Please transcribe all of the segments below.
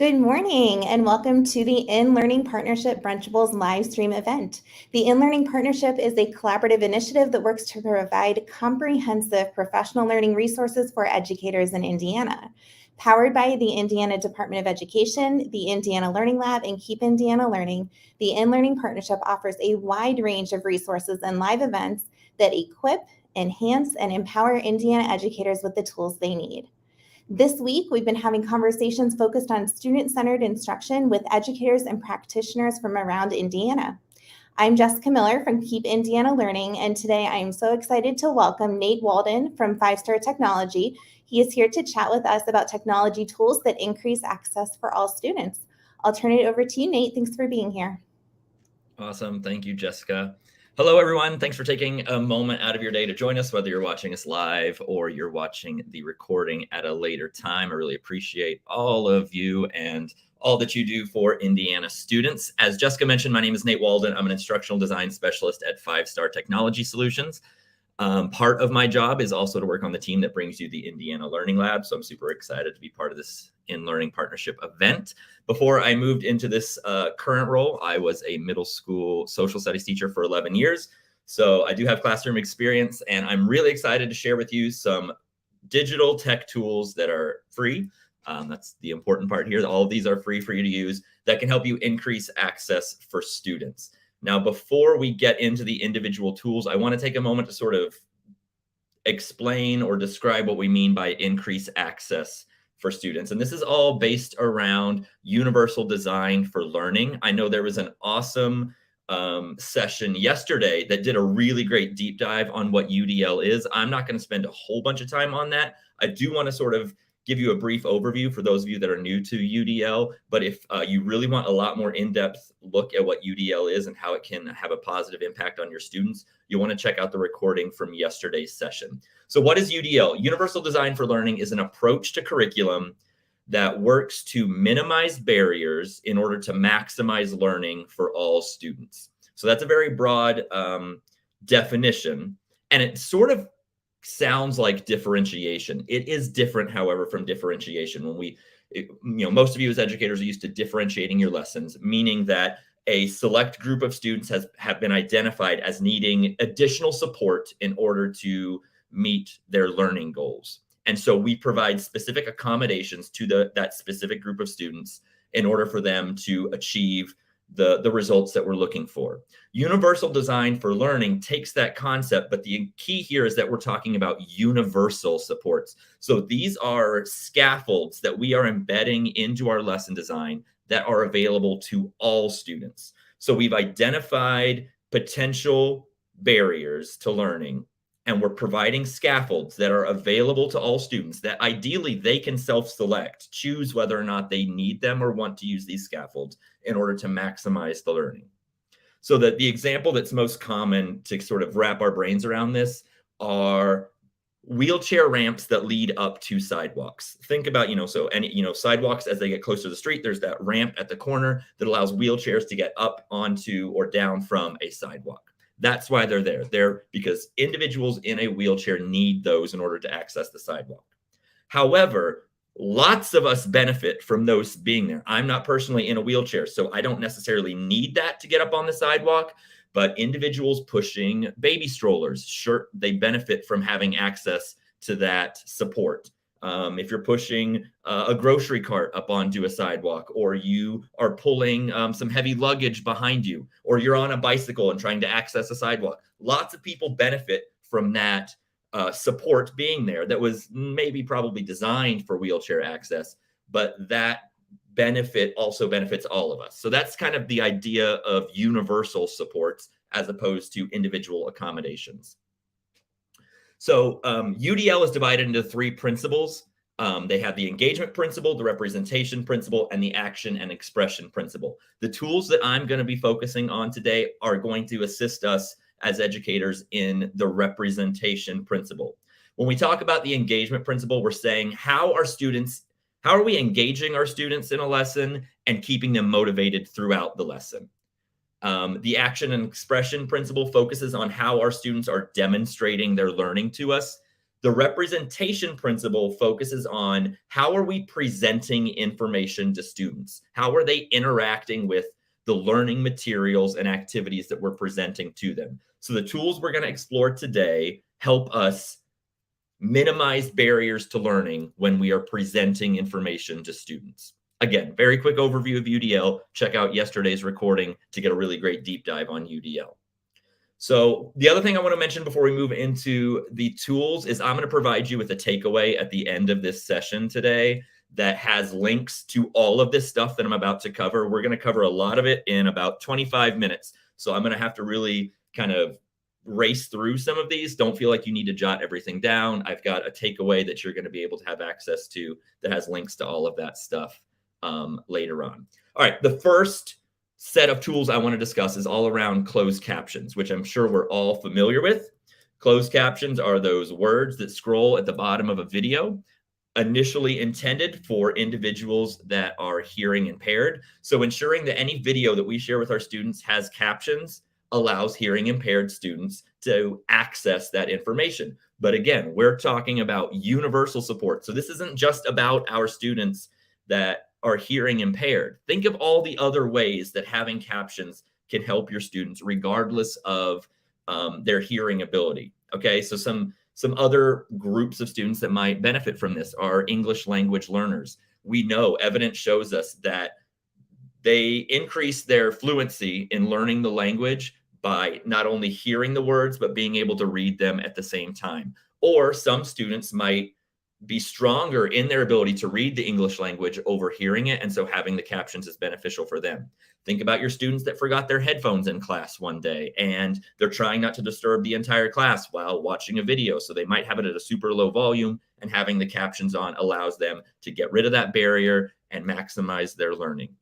Good morning and welcome to the In-Learning Partnership Brunchables live stream event. The In-Learning Partnership is a collaborative initiative that works to provide comprehensive professional learning resources for educators in Indiana. Powered by the Indiana Department of Education, the Indiana Learning Lab, and Keep Indiana Learning, the In-Learning Partnership offers a wide range of resources and live events that equip, enhance, and empower Indiana educators with the tools they need. This week, we've been having conversations focused on student-centered instruction with educators and practitioners from around Indiana. I'm Jessica Miller from Keep Indiana Learning, and today I am so excited to welcome Nate Walden from 5-Star Technology. He is here to chat with us about technology tools that increase access for all students. I'll turn it over to you, Nate. Thanks for being here. Awesome. Thank you, Jessica. Hello, everyone. Thanks for taking a moment out of your day to join us, whether you're watching us live or you're watching the recording at a later time. I really appreciate all of you and all that you do for Indiana students. As Jessica mentioned, my name is Nate Walden. I'm an instructional design specialist at 5-Star Technology Solutions. Part of my job is also to work on the team that brings you the Indiana Learning Lab. So I'm super excited to be part of this In-Learning Partnership event. Before I moved into this current role, I was a middle school social studies teacher for 11 years. So I do have classroom experience, and I'm really excited to share with you some digital tech tools that are free. That's the important part here. All of these are free for you to use that can help you increase access for students. Now, before we get into the individual tools, I want to take a moment to sort of explain or describe what we mean by increase access for students. And this is all based around universal design for learning. I know there was an awesome session yesterday that did a really great deep dive on what UDL is. I'm not going to spend a whole bunch of time on that. I do want to sort of give you a brief overview for those of you that are new to UDL. But if you really want a lot more in-depth look at what UDL is and how it can have a positive impact on your students, you want to check out the recording from yesterday's session. So what is UDL? Universal Design for Learning is an approach to curriculum that works to minimize barriers in order to maximize learning for all students. So that's a very broad definition, and it sort of sounds like differentiation. It is different, however, from differentiation. Most of you as educators are used to differentiating your lessons, meaning that a select group of students have been identified as needing additional support in order to meet their learning goals. And so we provide specific accommodations to that specific group of students in order for them to achieve the results that we're looking for. Universal design for learning takes that concept, but the key here is that we're talking about universal supports. So these are scaffolds that we are embedding into our lesson design that are available to all students. So we've identified potential barriers to learning, and we're providing scaffolds that are available to all students that ideally they can self-select, choose whether or not they need them or want to use these scaffolds in order to maximize the learning. So that the example that's most common to sort of wrap our brains around this are wheelchair ramps that lead up to sidewalks. Think about, sidewalks as they get closer to the street, there's that ramp at the corner that allows wheelchairs to get up onto or down from a sidewalk. That's why they're there. They're because individuals in a wheelchair need those in order to access the sidewalk. However, lots of us benefit from those being there. I'm not personally in a wheelchair, so I don't necessarily need that to get up on the sidewalk, but individuals pushing baby strollers, sure, they benefit from having access to that support. If you're pushing a grocery cart up onto a sidewalk, or you are pulling some heavy luggage behind you, or you're on a bicycle and trying to access a sidewalk, lots of people benefit from that support being there that was probably designed for wheelchair access, but that benefit also benefits all of us. So that's kind of the idea of universal supports as opposed to individual accommodations. So UDL is divided into 3 principles. They have the engagement principle, the representation principle, and the action and expression principle. The tools that I'm going to be focusing on today are going to assist us as educators in the representation principle. When we talk about the engagement principle, we're saying how are we engaging our students in a lesson and keeping them motivated throughout the lesson? The action and expression principle focuses on how our students are demonstrating their learning to us. The representation principle focuses on how are we presenting information to students? How are they interacting with the learning materials and activities that we're presenting to them? So the tools we're going to explore today help us minimize barriers to learning when we are presenting information to students. Again, very quick overview of UDL. Check out yesterday's recording to get a really great deep dive on UDL. So the other thing I want to mention before we move into the tools is I'm going to provide you with a takeaway at the end of this session today that has links to all of this stuff that I'm about to cover. We're going to cover a lot of it in about 25 minutes. So I'm going to have to really kind of race through some of these. Don't feel like you need to jot everything down. I've got a takeaway that you're going to be able to have access to that has links to all of that stuff later on. All right, the first set of tools I want to discuss is all around closed captions, which I'm sure we're all familiar with. Closed captions are those words that scroll at the bottom of a video, initially intended for individuals that are hearing impaired. So ensuring that any video that we share with our students has captions allows hearing impaired students to access that information. But again, we're talking about universal support. So this isn't just about our students that are hearing impaired. Think of all the other ways that having captions can help your students regardless of their hearing ability. Okay, so some other groups of students that might benefit from this are English language learners. We know evidence shows us that they increase their fluency in learning the language by not only hearing the words, but being able to read them at the same time. Or some students might be stronger in their ability to read the English language over hearing it. And so having the captions is beneficial for them. Think about your students that forgot their headphones in class one day and they're trying not to disturb the entire class while watching a video. So they might have it at a super low volume, and having the captions on allows them to get rid of that barrier and maximize their learning.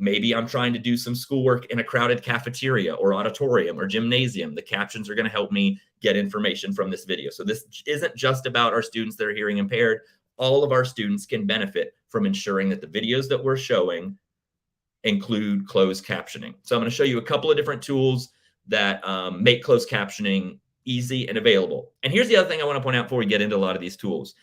Maybe I'm trying to do some schoolwork in a crowded cafeteria or auditorium or gymnasium. The captions are going to help me get information from this video. So this isn't just about our students that are hearing impaired. All of our students can benefit from ensuring that the videos that we're showing include closed captioning. So I'm going to show you a couple of different tools that make closed captioning easy and available. And here's the other thing I want to point out before we get into a lot of these tools.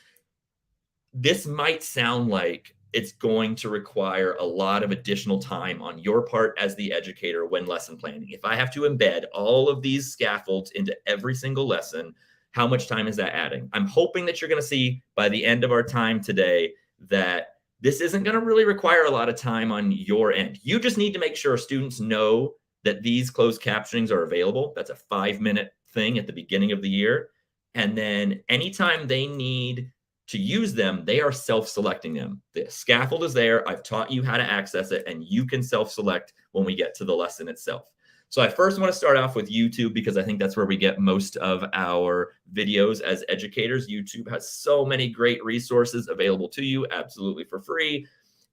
This might sound like it's going to require a lot of additional time on your part as the educator when lesson planning. If I have to embed all of these scaffolds into every single lesson, how much time is that adding? I'm hoping that you're going to see by the end of our time today that this isn't going to really require a lot of time on your end. You just need to make sure students know that these closed captionings are available. That's a 5-minute thing at the beginning of the year. And then anytime they need to use them, they are self-selecting them. The scaffold is there. I've taught you how to access it, and you can self-select when we get to the lesson itself. So I first want to start off with YouTube because I think that's where we get most of our videos as educators. YouTube has so many great resources available to you absolutely for free.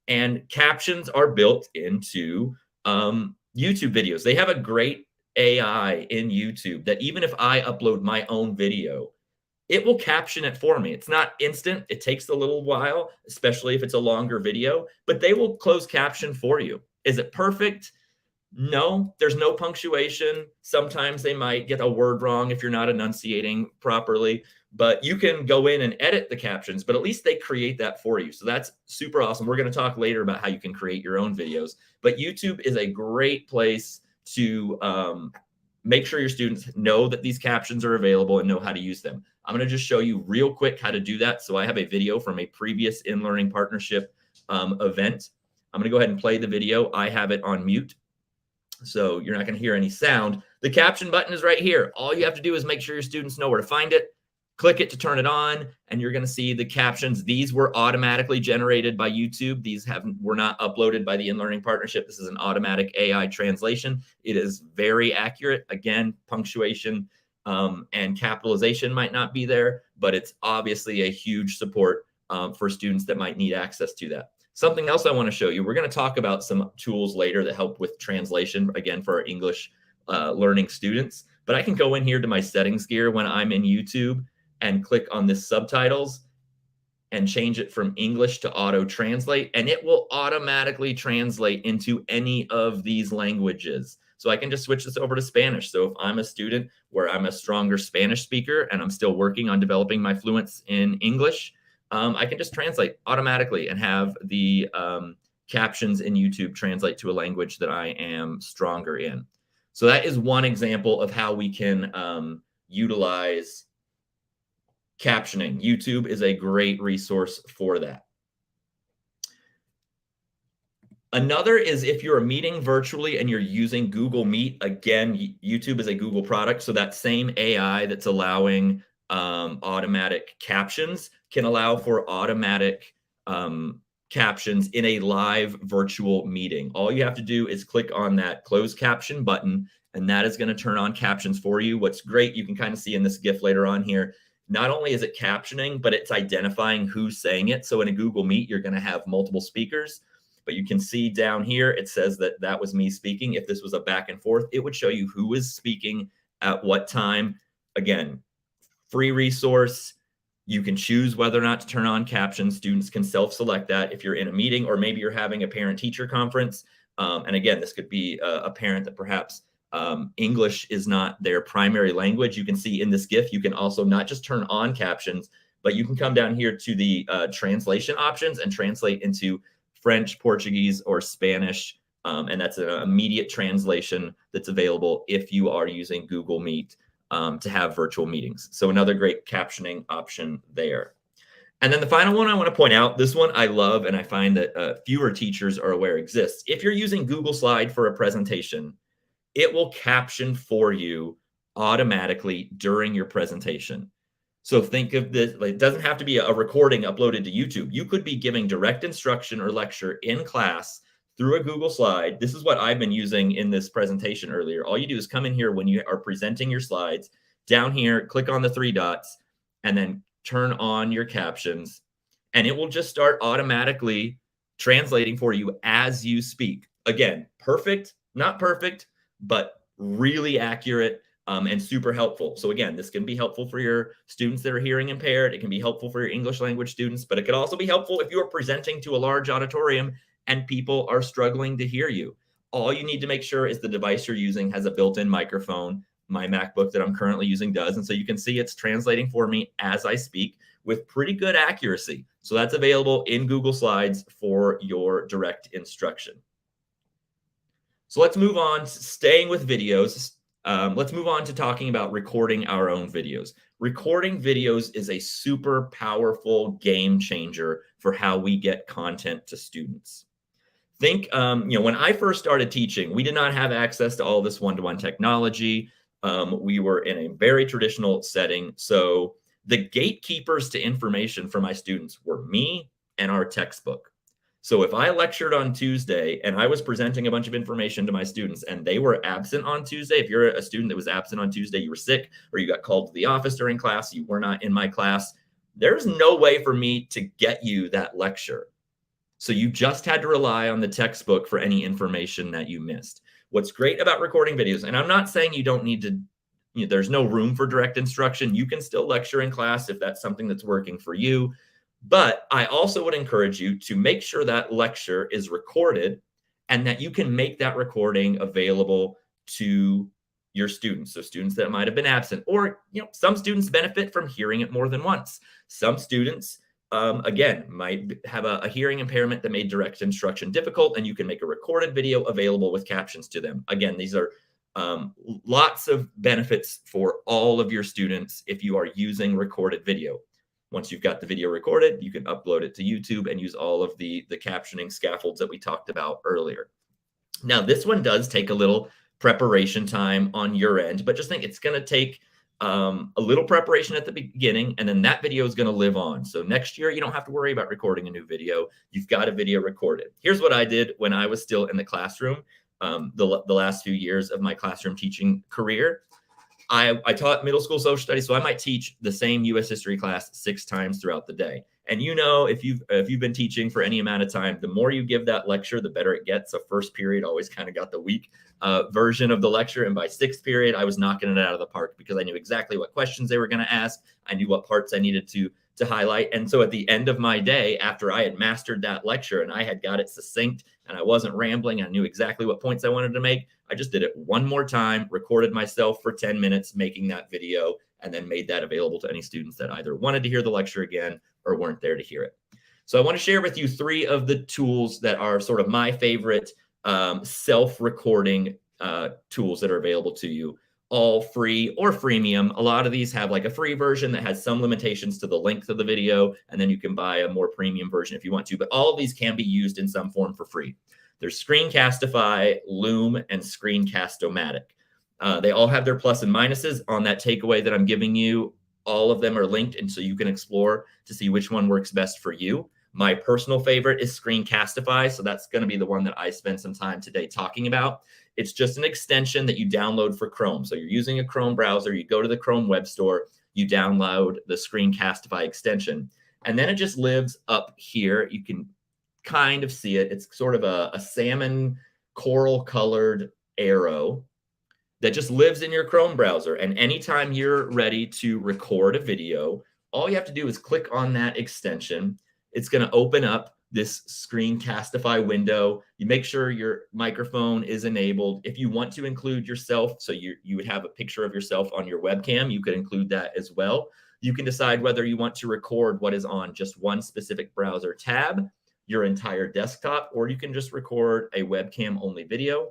And captions are built into YouTube videos. They have a great AI in YouTube that even if I upload my own video, it will caption it for me. It's not instant. It takes a little while, especially if it's a longer video, but they will close caption for you. Is it perfect? No, there's no punctuation. Sometimes they might get a word wrong if you're not enunciating properly, but you can go in and edit the captions, but at least they create that for you. So that's super awesome. We're going to talk later about how you can create your own videos, but YouTube is a great place to make sure your students know that these captions are available and know how to use them. I'm going to just show you real quick how to do that. So I have a video from a previous in-learning partnership event. I'm going to go ahead and play the video. I have it on mute, so you're not going to hear any sound. The caption button is right here. All you have to do is make sure your students know where to find it. Click it to turn it on, and you're going to see the captions. These were automatically generated by YouTube. These were not uploaded by the in-learning partnership. This is an automatic AI translation. It is very accurate. Again, punctuation and capitalization might not be there, but it's obviously a huge support for students that might need access to that. Something else I want to show you, we're going to talk about some tools later that help with translation, again, for our English learning students. But I can go in here to my settings gear when I'm in YouTube and click on this subtitles and change it from English to auto translate, and it will automatically translate into any of these languages. So I can just switch this over to Spanish. So if I'm a student where I'm a stronger Spanish speaker and I'm still working on developing my fluence in English, I can just translate automatically and have the captions in YouTube translate to a language that I am stronger in. So that is one example of how we can utilize captioning. YouTube is a great resource for that. Another is if you're meeting virtually and you're using Google Meet. Again, YouTube is a Google product, so that same AI that's allowing automatic captions can allow for automatic captions in a live virtual meeting. All you have to do is click on that close caption button, and that is going to turn on captions for you. What's great, you can kind of see in this GIF later on here, not only is it captioning, but it's identifying who's saying it. So in a Google Meet, you're going to have multiple speakers. But you can see down here, it says that that was me speaking. If this was a back and forth, it would show you who was speaking at what time. Again, free resource. You can choose whether or not to turn on captions. Students can self-select that if you're in a meeting or maybe you're having a parent-teacher conference. And again, this could be a parent that perhaps English is not their primary language. You can see in this GIF, you can also not just turn on captions, but you can come down here to the translation options and translate into French, Portuguese, or Spanish. And that's an immediate translation that's available if you are using Google Meet to have virtual meetings. So another great captioning option there. And then the final one I want to point out, this one I love, and I find that fewer teachers are aware exists. If you're using Google Slide for a presentation, it will caption for you automatically during your presentation. So think of this, like, it doesn't have to be a recording uploaded to YouTube. You could be giving direct instruction or lecture in class through a Google Slide. This is what I've been using in this presentation earlier. All you do is come in here when you are presenting your slides, down here, click on the 3 dots, and then turn on your captions, and it will just start automatically translating for you as you speak. Again, perfect, not perfect, but really accurate. And super helpful. So again, this can be helpful for your students that are hearing impaired. It can be helpful for your English language students, but it could also be helpful if you are presenting to a large auditorium and people are struggling to hear you. All you need to make sure is the device you're using has a built-in microphone. My MacBook that I'm currently using does. And so you can see it's translating for me as I speak with pretty good accuracy. So that's available in Google Slides for your direct instruction. So let's move on, staying with videos. Let's move on to talking about recording our own videos. Recording videos is a super powerful game changer for how we get content to students. Think, when I first started teaching, we did not have access to all this one-to-one technology. We were in a very traditional setting. So the gatekeepers to information for my students were me and our textbook. So if I lectured on Tuesday and I was presenting a bunch of information to my students and they were absent on Tuesday, if you're a student that was absent on Tuesday, you were sick or you got called to the office during class, you were not in my class, there's no way for me to get you that lecture. So you just had to rely on the textbook for any information that you missed. What's great about recording videos, and I'm not saying you don't need to, there's no room for direct instruction. You can still lecture in class if that's something that's working for you. But I also would encourage you to make sure that lecture is recorded and that you can make that recording available to your students. So students that might have been absent, or some students benefit from hearing it more than once. Some students, again, might have a hearing impairment that made direct instruction difficult, and you can make a recorded video available with captions to them. Again, these are lots of benefits for all of your students if you are using recorded video. Once you've got the video recorded, you can upload it to YouTube and use all of the captioning scaffolds that we talked about earlier. Now, this one does take a little preparation time on your end, but just think it's going to take a little preparation at the beginning, and then that video is going to live on. So next year, you don't have to worry about recording a new video. You've got a video recorded. Here's what I did when I was still in the classroom, the last few years of my classroom teaching career. I taught middle school social studies, so I might teach the same U.S. history class 6 times throughout the day. And if you've been teaching for any amount of time, the more you give that lecture, the better it gets. So first period always kind of got the weak version of the lecture, and by 6th period, I was knocking it out of the park because I knew exactly what questions they were going to ask. I knew what parts I needed to highlight. And so at the end of my day, after I had mastered that lecture and I had got it succinct and I wasn't rambling. I knew exactly what points I wanted to make. I just did it one more time, recorded myself for 10 minutes making that video, and then made that available to any students that either wanted to hear the lecture again or weren't there to hear it. So I want to share with you 3 of the tools that are sort of my favorite self-recording tools that are available to you, all free or freemium. A lot of these have like a free version that has some limitations to the length of the video, and then you can buy a more premium version if you want to, but all of these can be used in some form for free. There's Screencastify, Loom, and Screencast-O-Matic. They all have their plus and minuses. On that takeaway that I'm giving you, all of them are linked, and so you can explore to see which one works best for you. My personal favorite is Screencastify, so that's going to be the one that I spend some time today talking about. It's just an extension that you download for Chrome. So you're using a Chrome browser, you go to the Chrome web store, you download the Screencastify extension, and then it just lives up here. You can kind of see it. It's sort of a salmon coral colored arrow that just lives in your Chrome browser. And anytime you're ready to record a video, all you have to do is click on that extension. It's going to open up this Screencastify window. You make sure your microphone is enabled. If you want to include yourself, so you would have a picture of yourself on your webcam, you could include that as well. You can decide whether you want to record what is on just one specific browser tab, your entire desktop, or you can just record a webcam only video.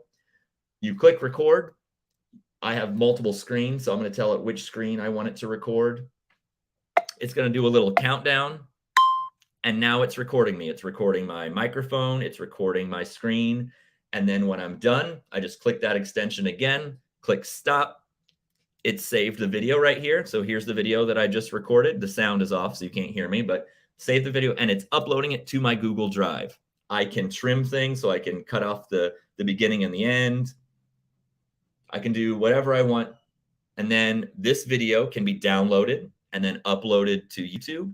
You click record. I have multiple screens, so I'm going to tell it which screen I want it to record. It's going to do a little countdown. And now it's recording me. It's recording my microphone. It's recording my screen. And then when I'm done, I just click that extension again, click stop. It saved the video right here. So here's the video that I just recorded. The sound is off, so you can't hear me, but save the video, and it's uploading it to my Google Drive. I can trim things, so I can cut off the beginning and the end. I can do whatever I want. And then this video can be downloaded and then uploaded to YouTube.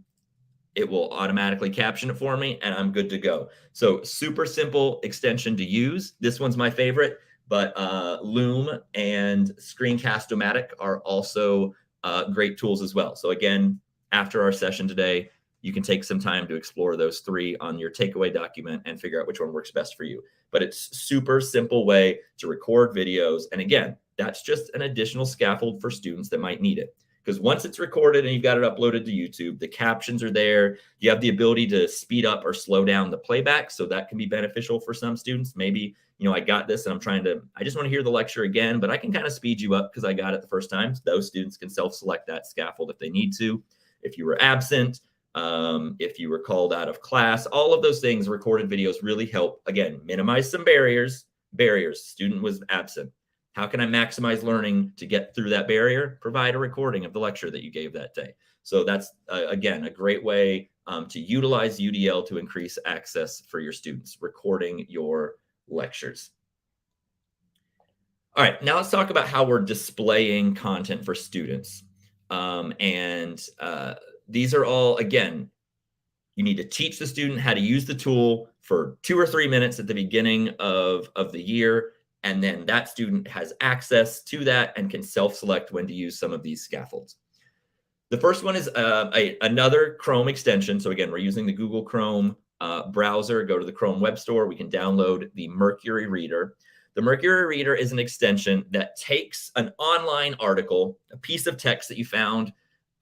It will automatically caption it for me, and I'm good to go. So super simple extension to use. This one's my favorite, but Loom and Screencast-O-Matic are also great tools as well. So again, after our session today, you can take some time to explore those 3 on your takeaway document and figure out which one works best for you. But it's super simple way to record videos. And again, that's just an additional scaffold for students that might need it. Because once it's recorded and you've got it uploaded to YouTube, the captions are there. You have the ability to speed up or slow down the playback. So that can be beneficial for some students. Maybe, I got this and I just want to hear the lecture again, but I can kind of speed you up because I got it the first time. Those students can self-select that scaffold if they need to. If you were absent, if you were called out of class, all of those things, recorded videos really help, again, minimize some barriers. Student was absent. How can I maximize learning to get through that barrier? Provide a recording of the lecture that you gave that day. So that's, again, a great way to utilize UDL to increase access for your students, recording your lectures. All right, now let's talk about how we're displaying content for students. These are all, again, you need to teach the student how to use the tool for 2 or 3 minutes at the beginning of the year. And then that student has access to that and can self-select when to use some of these scaffolds. The first one is another Chrome extension. So again, we're using the Google Chrome browser. Go to the Chrome web store. We can download the Mercury Reader. The Mercury Reader is an extension that takes an online article, a piece of text that you found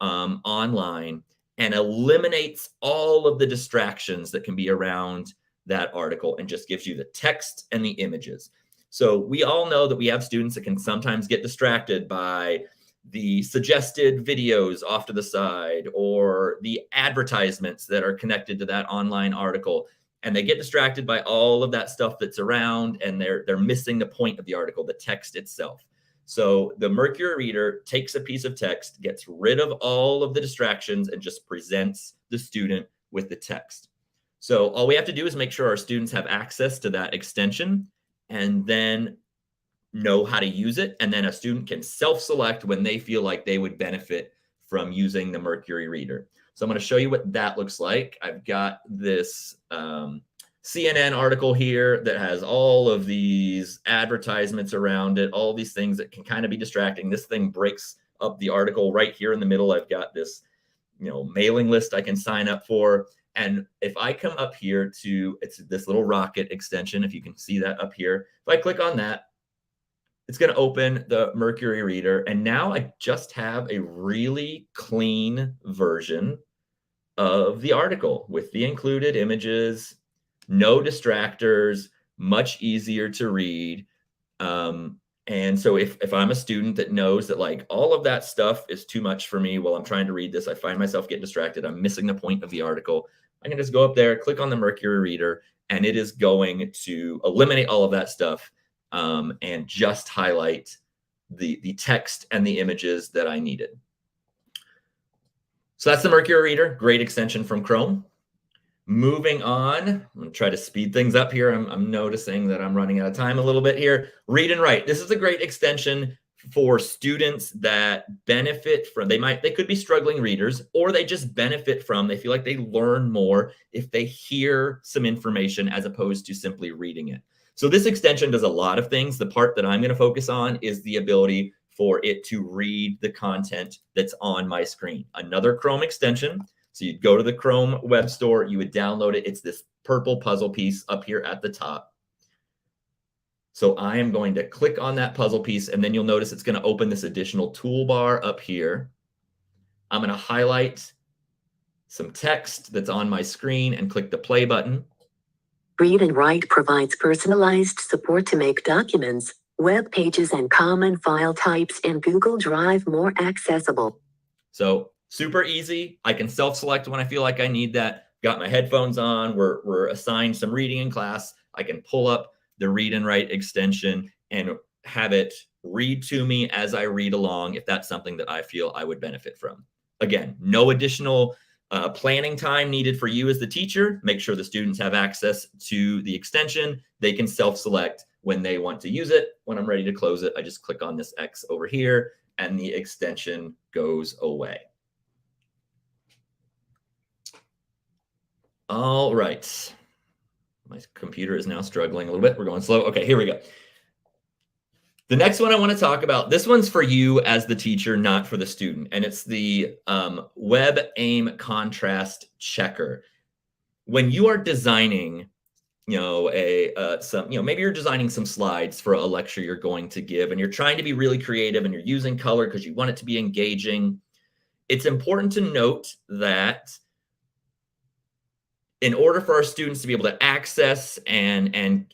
online, and eliminates all of the distractions that can be around that article and just gives you the text and the images. So we all know that we have students that can sometimes get distracted by the suggested videos off to the side or the advertisements that are connected to that online article. And they get distracted by all of that stuff that's around, and they're missing the point of the article, the text itself. So the Mercury Reader takes a piece of text, gets rid of all of the distractions, and just presents the student with the text. So all we have to do is make sure our students have access to that extension and then know how to use it. And then a student can self-select when they feel like they would benefit from using the Mercury Reader. So I'm going to show you what that looks like. I've got this CNN article here that has all of these advertisements around it, all these things that can kind of be distracting. This thing breaks up the article right here in the middle. I've got this, mailing list I can sign up for. And if I come up here to, it's this little rocket extension, if you can see that up here, if I click on that, it's going to open the Mercury Reader. And now I just have a really clean version of the article with the included images, no distractors, much easier to read. And so if I'm a student that knows that like all of that stuff is too much for me while I'm trying to read this, I find myself getting distracted, I'm missing the point of the article, I can just go up there, click on the Mercury Reader, and it is going to eliminate all of that stuff and just highlight the text and the images that I needed. So that's the Mercury Reader, great extension from Chrome. Moving on, I'm going to try to speed things up here. I'm noticing that I'm running out of time a little bit here. Read and Write. This is a great extension for students that benefit from, they could be struggling readers, or they just benefit from, they feel like they learn more if they hear some information as opposed to simply reading it. So this extension does a lot of things. The part that I'm going to focus on is the ability for it to read the content that's on my screen. Another Chrome extension. So you'd go to the Chrome web store, you would download it. It's this purple puzzle piece up here at the top. So I am going to click on that puzzle piece, and then you'll notice it's going to open this additional toolbar up here. I'm going to highlight some text that's on my screen and click the play button. Read and Write provides personalized support to make documents, web pages, and common file types in Google Drive more accessible. So super easy. I can self-select when I feel like I need that. Got my headphones on. We're assigned some reading in class. I can pull up the Read and Write extension and have it read to me as I read along if that's something that I feel I would benefit from. Again, no additional planning time needed for you as the teacher. Make sure the students have access to the extension. They can self-select when they want to use it. When I'm ready to close it, I just click on this X over here and the extension goes away. All right. My computer is now struggling a little bit. We're going slow. Okay, here we go. The next one I want to talk about, this one's for you as the teacher, not for the student. And it's the Web Aim Contrast Checker. When you are designing, maybe you're designing some slides for a lecture you're going to give, and you're trying to be really creative and you're using color because you want it to be engaging. It's important to note that in order for our students to be able to access and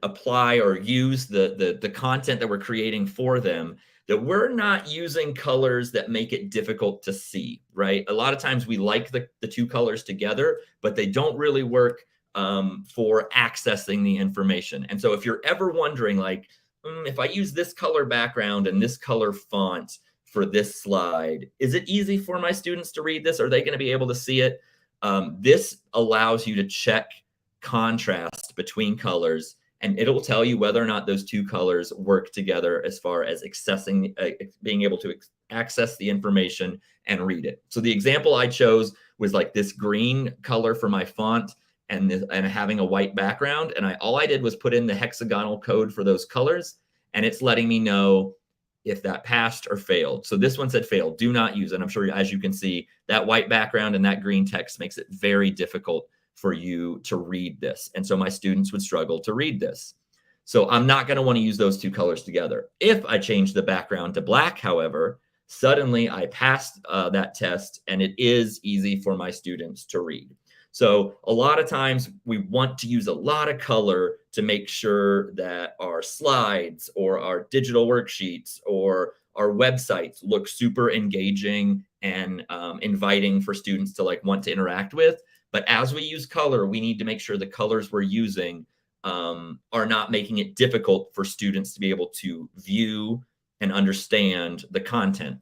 apply or use the content that we're creating for them, that we're not using colors that make it difficult to see, right? A lot of times we like the two colors together, but they don't really work for accessing the information. And so if you're ever wondering, like, if I use this color background and this color font for this slide, is it easy for my students to read this? Are they going to be able to see it? This allows you to check contrast between colors, and it'll tell you whether or not those two colors work together as far as accessing, being able to access the information and read it. So the example I chose was like this green color for my font and having a white background. And all I did was put in the hexagonal code for those colors, and it's letting me know if that passed or failed. So this one said failed, do not use it. I'm sure, as you can see, that white background and that green text makes it very difficult for you to read this. And so my students would struggle to read this. So I'm not going to want to use those two colors together. If I change the background to black, however, suddenly I passed that test, and it is easy for my students to read. So a lot of times we want to use a lot of color to make sure that our slides or our digital worksheets or our websites look super engaging and inviting for students to want to interact with. But as we use color, we need to make sure the colors we're using are not making it difficult for students to be able to view and understand the content.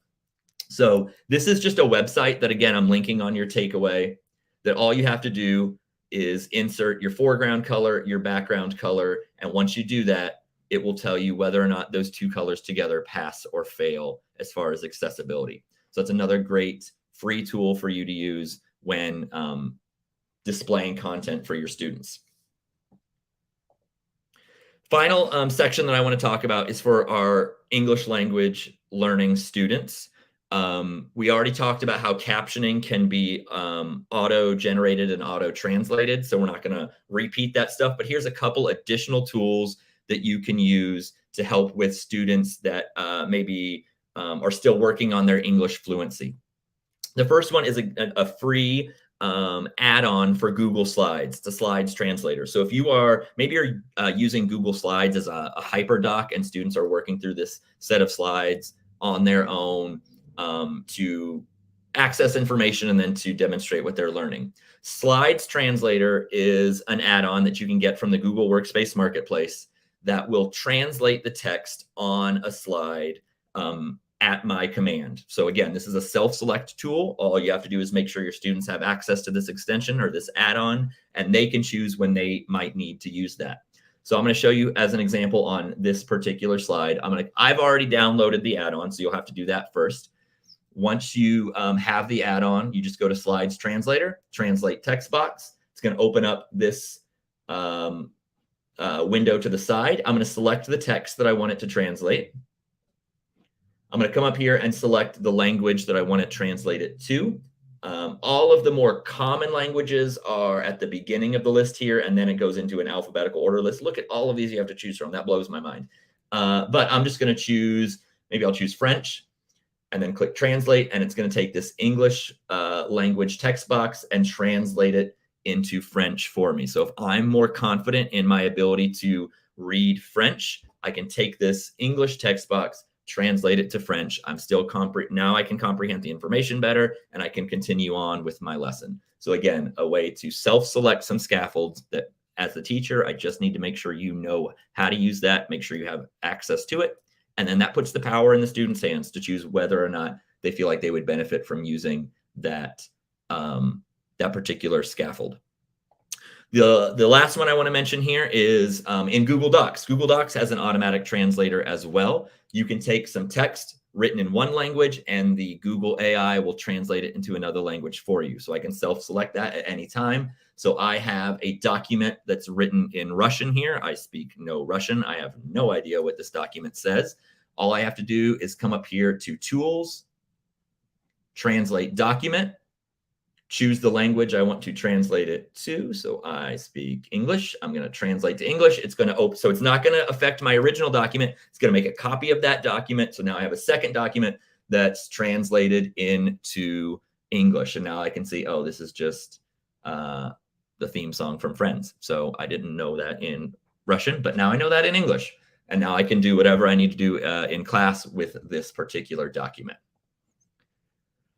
So this is just a website that, again, I'm linking on your takeaway, that all you have to do is insert your foreground color, your background color. And once you do that, it will tell you whether or not those two colors together pass or fail as far as accessibility. So it's another great free tool for you to use when displaying content for your students. Final section that I want to talk about is for our English language learning students. We already talked about how captioning can be auto-generated and auto-translated, so we're not going to repeat that stuff, but here's a couple additional tools that you can use to help with students that maybe are still working on their English fluency. The first one is a free add-on for Google Slides. It's a slides translator. So if you are, maybe you're using Google Slides as a hyperdoc and students are working through this set of slides on their own to access information and then to demonstrate what they're learning. Slides Translator is an add-on that you can get from the Google Workspace Marketplace that will translate the text on a slide at my command. So again, this is a self-select tool. All you have to do is make sure your students have access to this extension or this add-on, and they can choose when they might need to use that. So I'm going to show you as an example on this particular slide. I've already downloaded the add-on, so you'll have to do that first. Once you have the add-on, you just go to Slides Translator, translate text box. It's going to open up this window to the side. I'm going to select the text that I want it to translate. I'm going to come up here and select the language that I want to translate it to. All of the more common languages are at the beginning of the list here, and then it goes into an alphabetical order list. Look at all of these you have to choose from. That blows my mind. But I'm just going to choose, maybe I'll choose French, and then click Translate, and it's going to take this English language text box and translate it into French for me. So if I'm more confident in my ability to read French, I can take this English text box, translate it to French. I'm still now I can comprehend the information better, and I can continue on with my lesson. So again, a way to self-select some scaffolds that as the teacher, I just need to make sure you know how to use that, make sure you have access to it. And then that puts the power in the student's hands to choose whether or not they feel like they would benefit from using that, that particular scaffold. The last one I want to mention here is in Google Docs. Google Docs has an automatic translator as well. You can take some text written in one language and the Google AI will translate it into another language for you. So I can self-select that at any time. So I have a document that's written in Russian here. I speak no Russian. I have no idea what this document says. All I have to do is come up here to Tools, Translate Document, choose the language I want to translate it to. So I speak English. I'm going to translate to English. It's going to open. So it's not going to affect my original document. It's going to make a copy of that document. So now I have a second document that's translated into English. And now I can see, oh, this is just the theme song from Friends. So I didn't know that in Russian, but now I know that in English. And now I can do whatever I need to do in class with this particular document.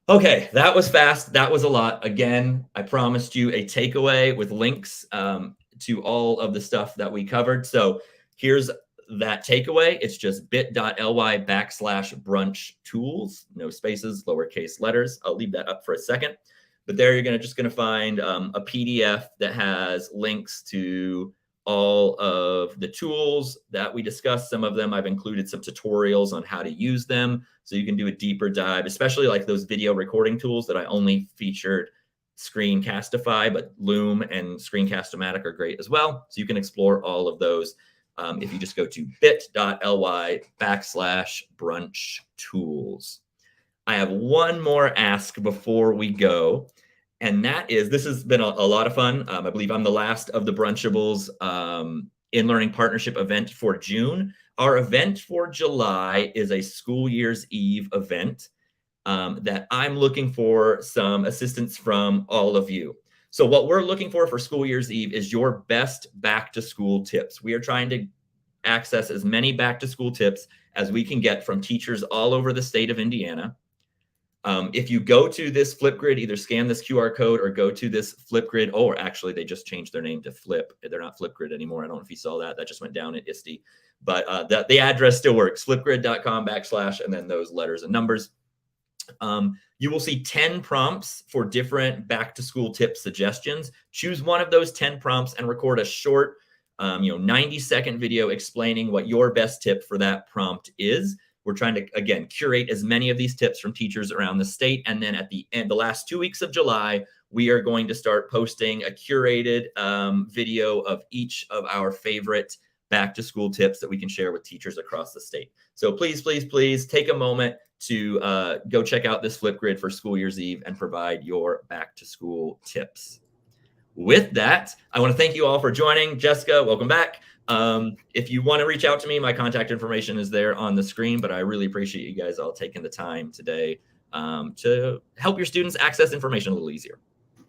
Okay, that was fast. That was a lot. Again, I promised you a takeaway with links to all of the stuff that we covered. So here's that takeaway. It's just bit.ly/brunch tools, no spaces, lowercase letters. I'll leave that up for a second. But there you're just going to find a PDF that has links to all of the tools that we discussed. Some of them I've included some tutorials on how to use them, so you can do a deeper dive, especially like those video recording tools that I only featured Screencastify, but Loom and Screencast-O-Matic are great as well. So you can explore all of those if you just go to bit.ly/brunch tools. I have one more ask before we go. And that is, this has been a lot of fun. I believe I'm the last of the Brunchables in Learning Partnership event for June. Our event for July is a School Year's Eve event that I'm looking for some assistance from all of you. So what we're looking for School Year's Eve is your best back to school tips. We are trying to access as many back to school tips as we can get from teachers all over the state of Indiana. If you go to this Flipgrid, either scan this QR code or go to this Flipgrid, or actually they just changed their name to Flip. They're not Flipgrid anymore. I don't know if you saw that. That just went down at ISTE. But the address still works, flipgrid.com/ and then those letters and numbers. You will see 10 prompts for different back to school tip suggestions. Choose one of those 10 prompts and record a short 90-second video explaining what your best tip for that prompt is. We're trying to, again, curate as many of these tips from teachers around the state. And then at the end, the last 2 weeks of July, we are going to start posting a curated video of each of our favorite back to school tips that we can share with teachers across the state. So please, please, please take a moment to go check out this Flipgrid for School Year's Eve and provide your back to school tips. With that, I want to thank you all for joining. Jessica, welcome back. If you want to reach out to me, my contact information is there on the screen, but I really appreciate you guys all taking the time today to help your students access information a little easier.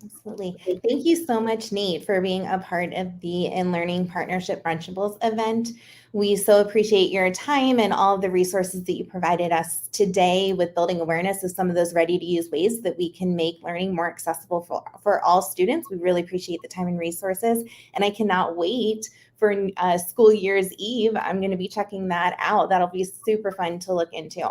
Absolutely. Thank you so much, Nate, for being a part of the In Learning Partnership Brunchables event. We so appreciate your time and all of the resources that you provided us today with building awareness of some of those ready-to-use ways that we can make learning more accessible for all students. We really appreciate the time and resources, and I cannot wait for School Year's Eve. I'm going to be checking that out. That'll be super fun to look into.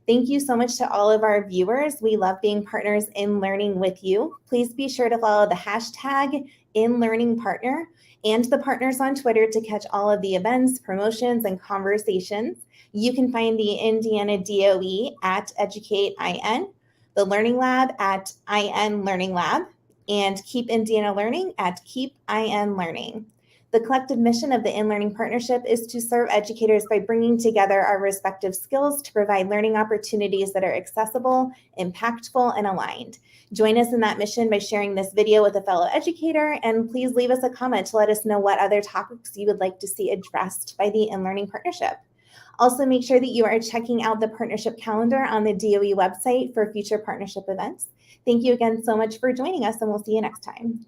Thank you so much to all of our viewers. We love being partners in learning with you. Please be sure to follow the hashtag InLearningPartner and the partners on Twitter to catch all of the events, promotions, and conversations. You can find the Indiana DOE at EducateIN, the Learning Lab at IN Learning Lab, and Keep Indiana Learning at Keep IN Learning. The collective mission of the In Learning Partnership is to serve educators by bringing together our respective skills to provide learning opportunities that are accessible, impactful, and aligned. Join us in that mission by sharing this video with a fellow educator, and please leave us a comment to let us know what other topics you would like to see addressed by the In Learning Partnership. Also, make sure that you are checking out the partnership calendar on the DOE website for future partnership events. Thank you again so much for joining us, and we'll see you next time.